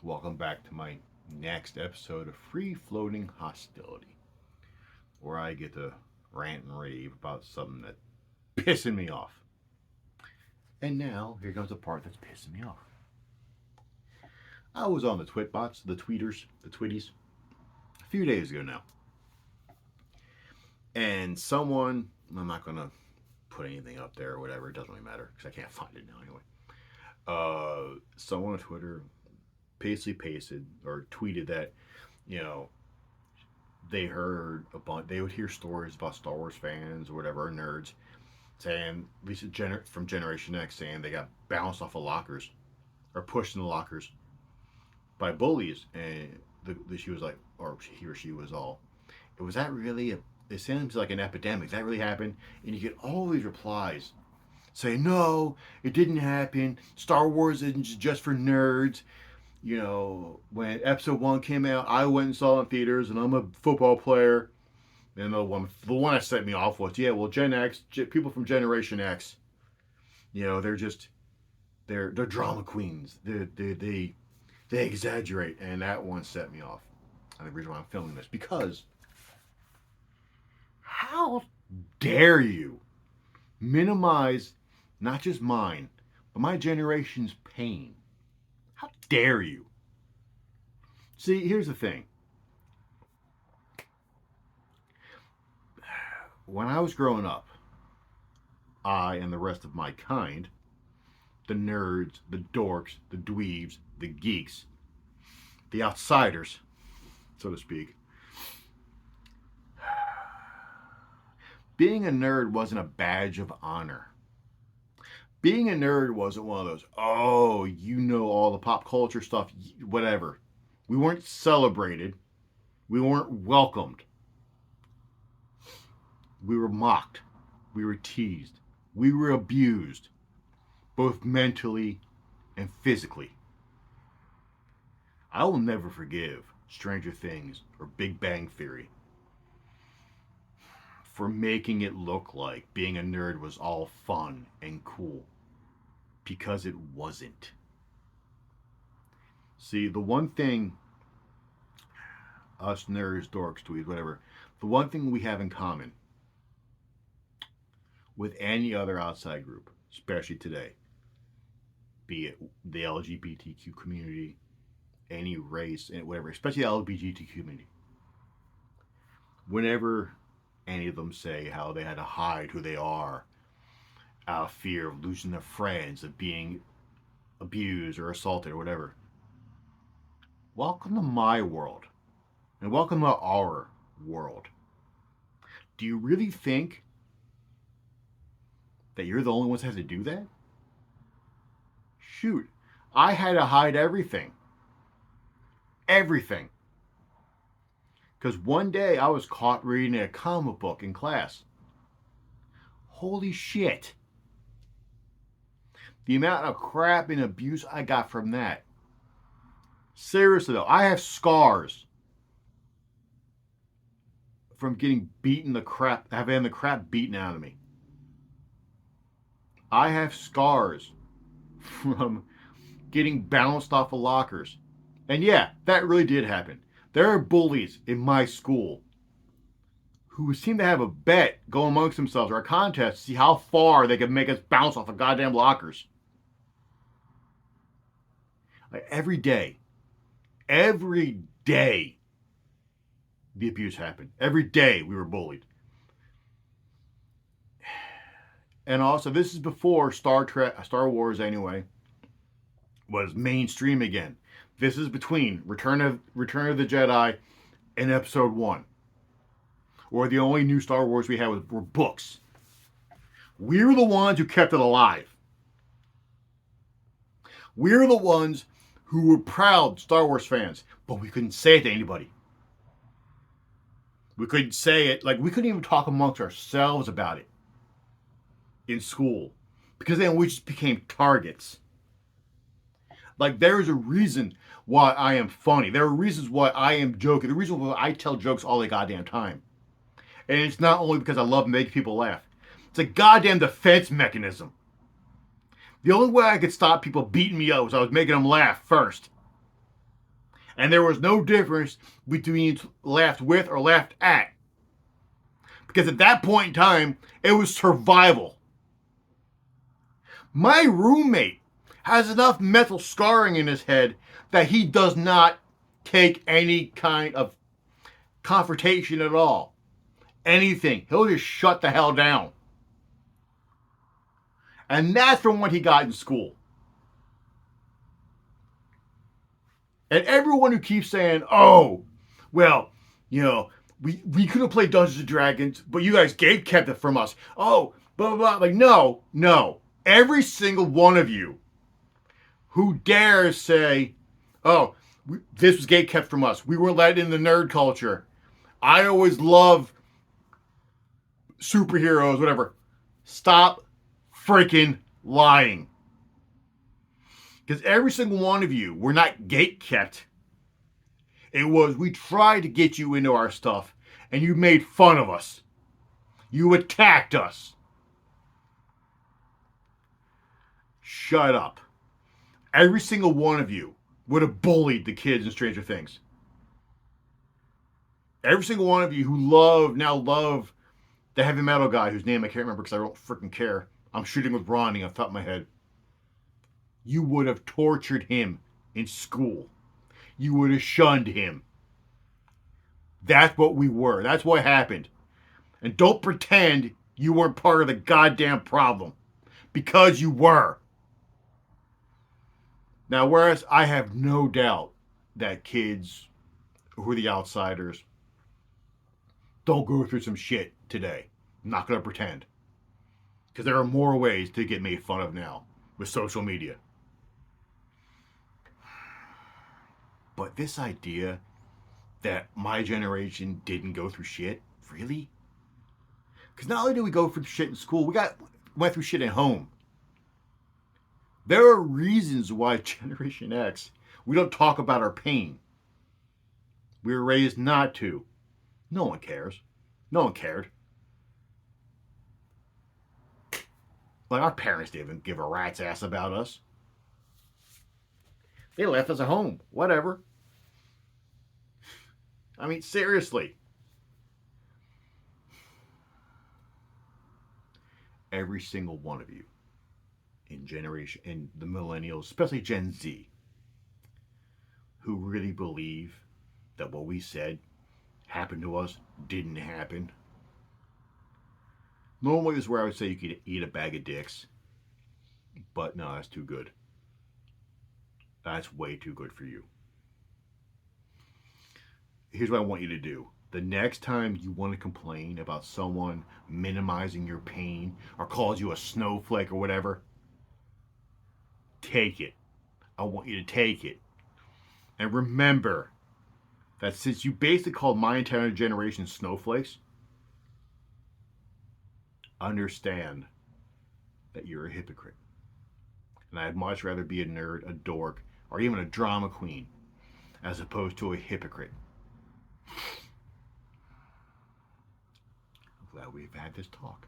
Welcome back to my next episode of Free Floating Hostility, where I get to rant and rave about something that's pissing me off. And now, here comes the part that's pissing me off. I was on the Twitbots, the tweeters, the twitties, a few days ago now. And someone, I'm not going to put anything up there or whatever, it doesn't really matter because I can't find it now anyway. Someone on Twitter basically pasted or tweeted that, they heard a bunch, they would hear stories about Star Wars fans or whatever, or nerds, saying, at least from Generation X, saying they got bounced off of lockers or pushed in the lockers by bullies. And she was like, or he or she was all, was that really it seems like an epidemic. That really happened? And you get all these replies saying, no, it didn't happen. Star Wars isn't just for nerds. When episode 1 came out, I went and saw it in theaters, and I'm a football player. And the one that set me off was, Gen X, people from Generation X, they're drama queens. They exaggerate, and that one set me off. And the reason why I'm filming this, because how dare you minimize not just mine, but my generation's pain? How dare you? See, here's the thing. When I was growing up, I and the rest of my kind, the nerds, the dorks, the dweebs, the geeks, the outsiders, so to speak, being a nerd wasn't a badge of honor. Being a nerd wasn't one of those, all the pop culture stuff, whatever. We weren't celebrated. We weren't welcomed. We were mocked. We were teased. We were abused, both mentally and physically. I will never forgive Stranger Things or Big Bang Theory for making it look like being a nerd was all fun and cool, because it wasn't. See, the one thing us nerds, dorks, tweets, whatever, the one thing we have in common with any other outside group, especially today, be it the LGBTQ community, any race, and whatever, especially the LGBTQ community, whenever any of them say how they had to hide who they are out of fear of losing their friends, of being abused or assaulted or whatever, welcome to my world. And welcome to our world. Do you really think that you're the only ones that have to do that? Shoot, I had to hide everything. Everything. Because one day I was caught reading a comic book in class. Holy shit. The amount of crap and abuse I got from that. Seriously though, I have scars from getting having the crap beaten out of me. I have scars from getting bounced off of lockers. And yeah, that really did happen. There are bullies in my school who seem to have a bet go amongst themselves, or a contest to see how far they can make us bounce off of goddamn lockers. Like every day, the abuse happened. Every day we were bullied. And also, this is before Star Wars anyway, was mainstream again. This is between Return of the Jedi and Episode 1. Or the only new Star Wars we had were books. We were the ones who kept it alive. We were the ones who were proud Star Wars fans, but we couldn't say it to anybody. We couldn't say it, we couldn't even talk amongst ourselves about it in school, because then we just became targets. There is a reason why I am funny. There are reasons why I am joking. The reason why I tell jokes all the goddamn time. And it's not only because I love making people laugh. It's a goddamn defense mechanism. The only way I could stop people beating me up was I was making them laugh first. And there was no difference between laughed with or laughed at. Because at that point in time, it was survival. My roommate has enough mental scarring in his head that he does not take any kind of confrontation at all. Anything. He'll just shut the hell down. And that's from what he got in school. And everyone who keeps saying, oh, well, you know, we could have played Dungeons and Dragons, but you guys gate kept it from us. Oh, blah, blah, blah. Like, no. Every single one of you who dares say, oh, this was gate kept from us. We weren't let in the nerd culture. I always love superheroes, whatever. Stop freaking lying. Because every single one of you were not gate kept. It was, we tried to get you into our stuff, and you made fun of us. You attacked us. Shut up. Every single one of you would have bullied the kids in Stranger Things. Every single one of you who now love the heavy metal guy whose name I can't remember because I don't freaking care. I'm shooting with Ronnie on top of my head. You would have tortured him in school. You would have shunned him. That's what we were. That's what happened. And don't pretend you weren't part of the goddamn problem. Because you were. Now, whereas I have no doubt that kids who are the outsiders don't go through some shit today. I'm not going to pretend. Because there are more ways to get made fun of now with social media. But this idea that my generation didn't go through shit, really? Because not only did we go through shit in school, we went through shit at home. There are reasons why Generation X, we don't talk about our pain. We were raised not to. No one cares. No one cared. Like, our parents didn't give a rat's ass about us. They left us at home. Whatever. I mean, seriously. Every single one of you in the millennials, especially Gen Z, who really believe that what we said happened to us didn't happen. Normally is where I would say you could eat a bag of dicks. But no, that's too good. That's way too good for you. Here's what I want you to do. The next time you want to complain about someone minimizing your pain or calls you a snowflake or whatever, take it. I want you to take it. And remember that since you basically called my entire generation snowflakes, understand that you're a hypocrite. And I'd much rather be a nerd, a dork, or even a drama queen as opposed to a hypocrite. I'm glad we've had this talk.